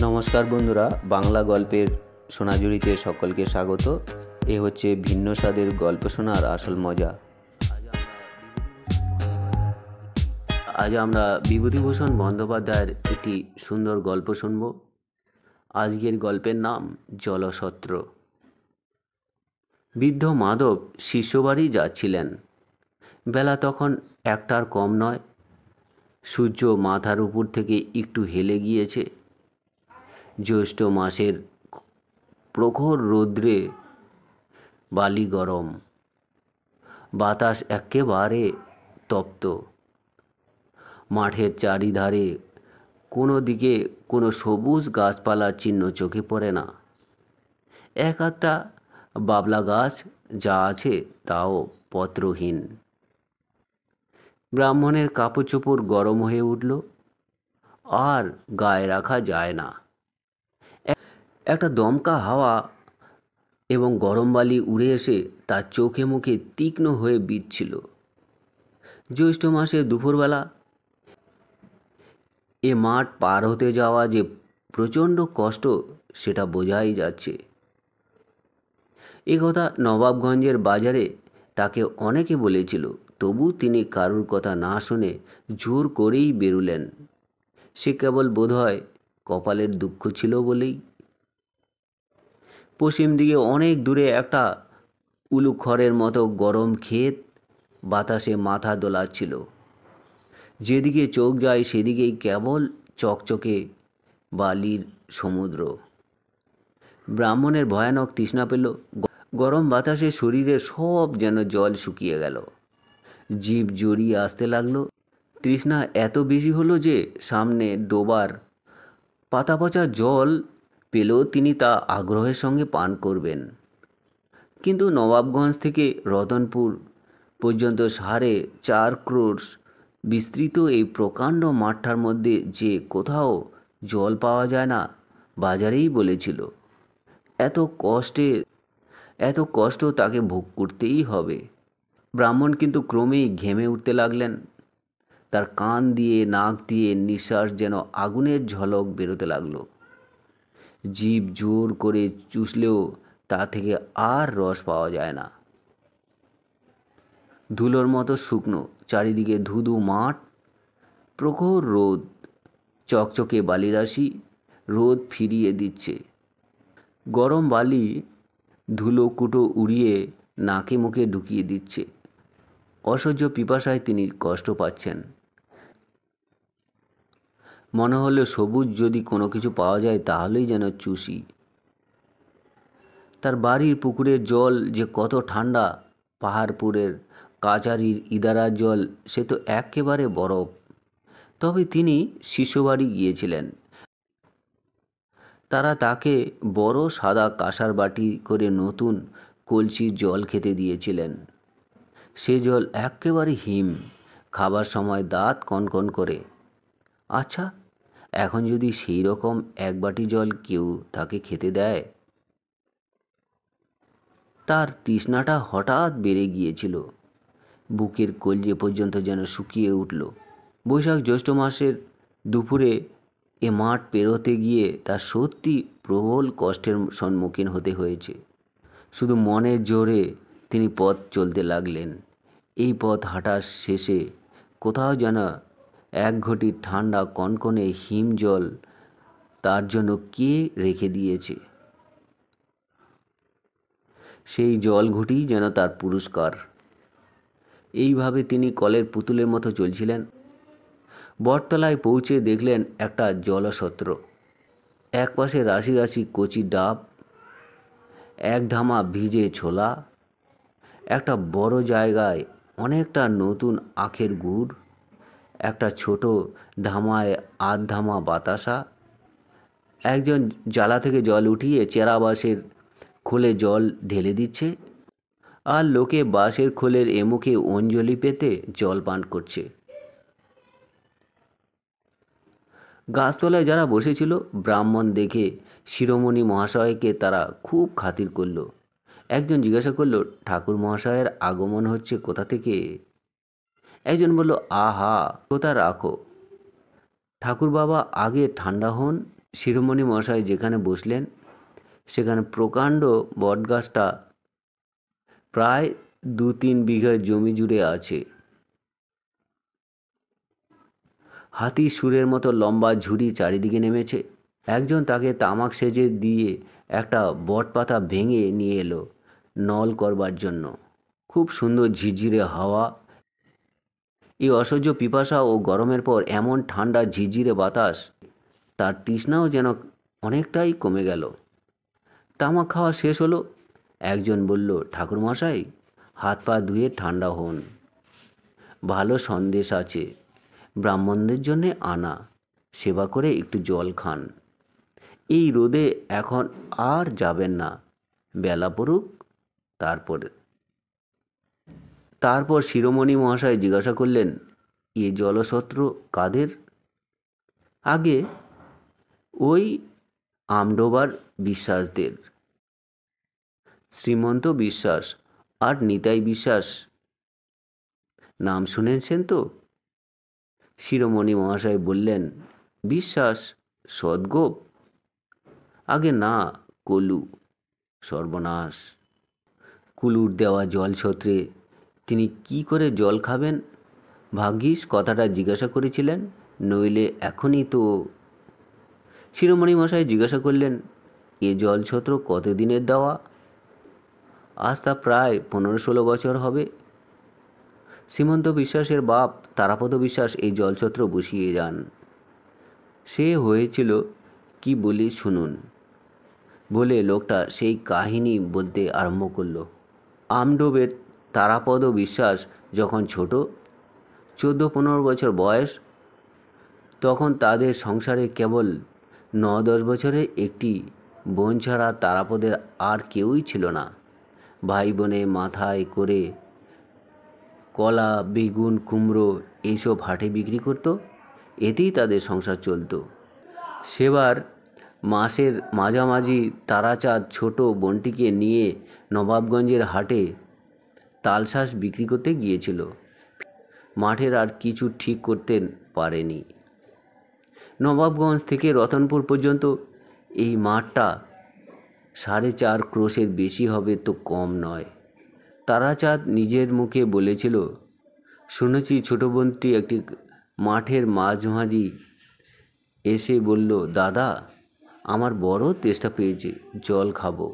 নমস্কার বন্ধুরা, বাংলা গল্পের সোনাঝুরিতে সকলকে স্বাগত। এ হচ্ছে ভিন্ন স্বাদের গল্প শোনার আসল মজা। আজ আমরা বিভূতিভূষণ বন্দ্যোপাধ্যায়ের একটি সুন্দর গল্প শুনব। আজকের গল্পের নাম জলছত্র। বৃদ্ধ মাধব শিষ্যবাড়ি যাচ্ছিলেন। বেলা তখন 1টার কম নয়। সূর্য মাথার উপর থেকে একটু হেলে গিয়েছে। জ্যৈষ্ঠ মাসের প্রখর রৌদ্রে বালি গরম, বাতাস একেবারে তপ্ত। মাঠের চারিধারে কোনো দিকে কোনো সবুজ গাছপালার চিহ্ন চোখে পড়ে না। এক আধটা বাবলা গাছ যা আছে তাও পত্রহীন। ব্রাহ্মণের কাপড় চোপড় গরম হয়ে উঠল, আর গায়ে রাখা যায় না। একটা দমকা হাওয়া এবং গরম বালি উড়ে এসে তার চোখে মুখে তীক্ষ্ণ হয়ে বিঁধছিল। জ্যৈষ্ঠ মাসের দুপুরবেলা এ মাঠ পার হতে যাওয়া যে প্রচণ্ড কষ্ট সেটা বোঝাই যাচ্ছে। এ কথা নবাবগঞ্জের বাজারে তাকে অনেকে বলেছিল, তবু তিনি কারুর কথা না শুনে জোর করেই বেরুলেন। সে কেবল বোধহয় কপালের দুঃখ ছিল বলেই। পশ্চিম দিকে অনেক দূরে একটা উলুখড়ের মতো গরম ক্ষেত বাতাসে মাথা দোলাচ্ছিল। যেদিকে চোখ যায় সেদিকেই কেবল চকচকে বালির সমুদ্র। ব্রাহ্মণের ভয়ানক তৃষ্ণা পেল। গরম বাতাসে শরীরে সব যেন জল শুকিয়ে গেল। জিভ জড়িয়ে আসতে লাগলো। তৃষ্ণা এত বেশি হলো যে সামনে ডোবার পাতা পচা জল পেলেও তিনি তা আগ্রহের সঙ্গে পান করবেন। কিন্তু নবাবগঞ্জ থেকে রতনপুর পর্যন্ত 4.5 ক্রোশ বিস্তৃত এই প্রকাণ্ড মাঠটার মধ্যে যে কোথাও জল পাওয়া যায় না, বাজারেই বলেছিল। এত কষ্ট তাকে ভোগ করতেই হবে। ব্রাহ্মণ কিন্তু ক্রমেই ঘেমে উঠতে লাগলেন। তার কান দিয়ে নাক দিয়ে নিঃশ্বাস যেন আগুনের ঝলক বেরোতে লাগলো। জিভ জোর করে চুষলেও তা থেকে আর রস পাওয়া যায় না। ধুলোর মতো শুকনো, চারিদিকে ধুধু মাঠ, প্রখর রোদ, চকচকে বালিরাশি রোদ ফিরিয়ে দিচ্ছে। গরম বালি ধুলো কুটো উড়িয়ে নাকে মুখে ঢুকিয়ে দিচ্ছে। অসহ্য পিপাসায় তিনি কষ্ট পাচ্ছেন। মনে হলো সবুজ যদি কোনো কিছু পাওয়া যায় তাহলেই যেন চুষি। তার বাড়ির পুকুরের জল যে কত ঠান্ডা, পাহাড়পুরের কাচারির ইদারার জল সে তো একেবারে বরফ। তবে তিনি শিষ্যবাড়ি গিয়েছিলেন। তারা তাকে বড় সাদা কাঁসার বাটি করে নতুন কলসির জল খেতে দিয়েছিলেন। সে জল একেবারে হিম। খাবার সময় দাঁত কনকন করে। আচ্ছা, এখন যদি সেই রকম এক বাটি জল কেউ তাকে খেতে দেয়। তার তৃষ্ণাটা হঠাৎ বেড়ে গিয়েছিল। বুকের কলজে পর্যন্ত যেন শুকিয়ে উঠল। বৈশাখ জ্যৈষ্ঠ মাসের দুপুরে এ মাঠ পেরোতে গিয়ে তার সত্যি প্রবল কষ্টের সম্মুখীন হতে হয়েছে। শুধু মনের জোরে তিনি পথ চলতে লাগলেন। এই পথ হাঁটার শেষে কোথাও যেন এক ঘটি ঠান্ডা কনকনে হিম জল তার জন্য কে রেখে দিয়েছে। সেই জল ঘুঁটিই যেন তার পুরস্কার। এইভাবে তিনি কলের পুতুলের মতো চলছিলেন। বটতলায় পৌঁছে দেখলেন একটা জলছত্র। একপাশে রাশি রাশি কচি ডাব, এক ধামা ভিজে ছোলা, একটা বড় জায়গায় অনেকটা নতুন আখের গুড়, একটা ছোট ধামায় আধ ধামা বাতাসা। একজন জালা থেকে জল উঠিয়ে চেরা বাঁশের খোলে জল ঢেলে দিচ্ছে, আর লোকে বাঁশের খোলের এমুখে অঞ্জলি পেতে জল পান করছে। গাছতলায় যারা বসেছিল ব্রাহ্মণ দেখে শিরোমণি মহাশয়কে তারা খুব খাতির করল। একজন জিজ্ঞাসা করল, ঠাকুর মহাশয়ের আগমন হচ্ছে কোথা থেকে? একজন বলল, আহা, কোথা রাখো, ঠাকুর বাবা আগে ঠান্ডা হন, শিরোমণি মশাই যেখানে বসলেন সেখানে প্রকাণ্ড বটগাছটা প্রায় 2-3 বিঘা জমি জুড়ে আছে। হাতির সুরের মতো লম্বা ঝুড়ি চারিদিকে নেমেছে। একজন তাকে তামাক সেজে দিয়ে একটা বটপাতা ভেঙে নিয়ে এলো নল করবার জন্য। খুব সুন্দর ঝিরঝিরে হাওয়া। এই অসহ্য পিপাসা ও গরমের পর এমন ঠান্ডা ঝিরঝিরে বাতাস, তার তৃষ্ণাও যেন অনেকটাই কমে গেল। তামাক খাওয়া শেষ হলো। একজন বলল, ঠাকুরমশাই, হাত পা ধুয়ে ঠান্ডা হন, ভালো সন্দেশ আছে, ব্রাহ্মণদের জন্যে আনা, সেবা করে একটু জল খান। এই রোদে এখন আর যাবেন না, বেলা পড়ুক তারপর শিরোমণি মহাশয় জিজ্ঞাসা করলেন, এ জলসত্র কাদের? আগে ওই আমডোবার বিশ্বাসদের, শ্রীমন্ত বিশ্বাস আর নিতাই বিশ্বাস, নাম শুনেছেন তো? শিরোমণি মহাশয় বললেন, বিশ্বাস? সদ্গোপ? আগে না, কলু। সর্বনাশ! কুলুর দেওয়া জলছত্রে তিনি কি করে জল খাবেন? ভাগ্যিস কথাটা জিজ্ঞাসা করেছিলেন, নইলে এখনই তো। শিরোমণি মশাই জিজ্ঞাসা করলেন, এ জলছত্র কতদিনের দেওয়া? আজ তা প্রায় 15-16 বছর হবে। শ্রীমন্ত বিশ্বাসের বাপ তারাপদ বিশ্বাস এই জলছত্র বসিয়ে যান। সে হয়েছিল কি বলি শুনুন, বলে লোকটা সেই কাহিনী বলতে আরম্ভ করল। আমডোবের তারাপদ বিশ্বাস যখন ছোট, 14-15 বছর বয়স, তখন তাদের সংসারে কেবল 9-10 বছরের একটি বোন ছাড়া তারাপদের আর কেউই ছিল না। ভাই বোনে মাথায় করে কলা, বেগুন, কুমড়ো এইসব হাটে বিক্রি করত, এতেই তাদের সংসার চলত। সেবার মাসের মাঝামাঝি তারাচাঁদ ছোট বোনটিকে নিয়ে নবাবগঞ্জের হাটে তালশাঁস বিক্রি করতে গিয়েছিল। মাঠের আর কিছু ঠিক করতে পারেনি। নবাবগঞ্জ থেকে রতনপুর পর্যন্ত এই মাঠটা 4.5 ক্রোশের বেশি হবে তো কম নয়। তারাচাঁদ নিজের মুখে বলেছিল, শুনেছি ছোট বোনটি একটি মাঠের মাঝামাঝি এসে বলল, দাদা, আমার বড় তেষ্টা পেয়েছে, জল খাবো।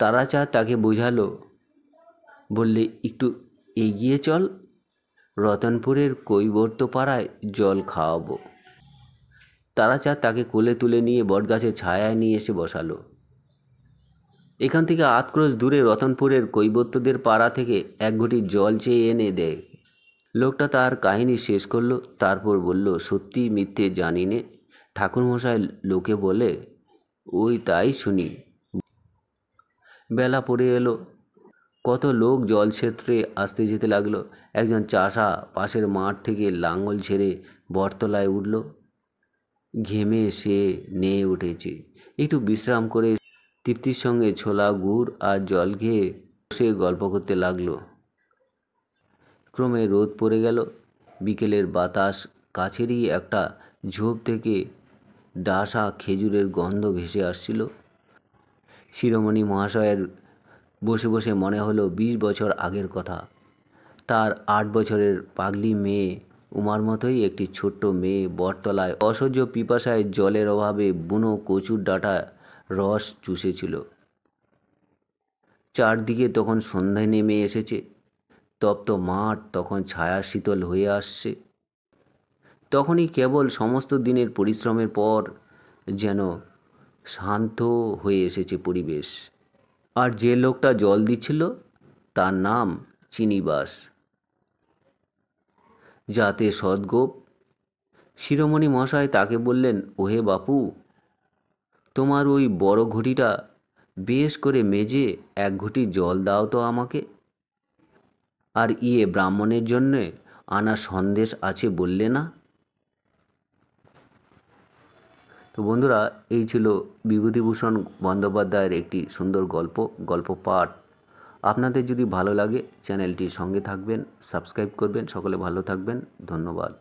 তারাচাঁদ তাকে বোঝালো, বললে, একটু এগিয়ে চল, রতনপুরের কৈবর্তপাড়ায় জল খাওয়াবো। তারাচাঁদ তাকে কোলে তুলে নিয়ে বটগাছের ছায়ায় নিয়ে এসে বসালো। এখান থেকে 8 ক্রোশ দূরে রতনপুরের কৈবর্তদের পাড়া থেকে এক ঘটি জল চেয়ে এনে দেয়। লোকটা তার কাহিনী শেষ করলো, তারপর বলল, সত্যি মিথ্যে জানি নে, ঠাকুরমশাই লোকে বলে, ওই তাই শুনি। বেলা পড়ে এলো। কত লোক জলক্ষেত্রে আসতে যেতে লাগলো। একজন চাষা পাশের মাঠ থেকে লাঙল ছেড়ে বটতলায় উঠল। ঘেমে সে নেয়ে উঠেছে। একটু বিশ্রাম করে তৃপ্তির সঙ্গে ছোলা গুড় আর জল খেয়ে বসে গল্প করতে লাগলো। ক্রমে রোদ পড়ে গেল। বিকেলের বাতাস, কাছেরই একটা ঝোপ থেকে ডাসা খেজুরের গন্ধ ভেসে আসছিল। শিরোমণি মহাশয়ের বসে বসে মনে হলো 20 বছর আগের কথা। তার 8 বছরের পাগলি মেয়ে উমার মতোই একটি ছোট্ট মেয়ে বটতলায় অসহ্য পিপাসায় জলের অভাবে বুনো কচুর ডাঁটা রস চুষেছিল। চারদিকে তখন সন্ধ্যা নেমে এসেছে। তপ্ত মাঠ তখন ছায়া শীতল হয়ে আসছে। তখনই কেবল সমস্ত দিনের পরিশ্রমের পর যেন শান্ত হয়ে এসেছে পরিবেশ। আর যে লোকটা জল দিচ্ছিল তার নাম চিনিবাস, যাতে সদ্গোপ। শিরোমণি মশাই তাকে বললেন, ওহে বাপু, তোমার ওই বড় ঘটিটা বেশ করে মেজে 1 ঘটি জল দাও তো আমাকে। আর ব্রাহ্মণের জন্যে আনা সন্দেশ আছে বললে না? তো বন্ধুরা, এই ছিল বিভূতিভূষণ বন্দ্যোপাধ্যায়ের একটি সুন্দর গল্প পাঠ। আপনাদের যদি ভালো লাগে চ্যানেলটির সঙ্গে থাকবেন, সাবস্ক্রাইব করবেন। সকলে ভালো থাকবেন। ধন্যবাদ।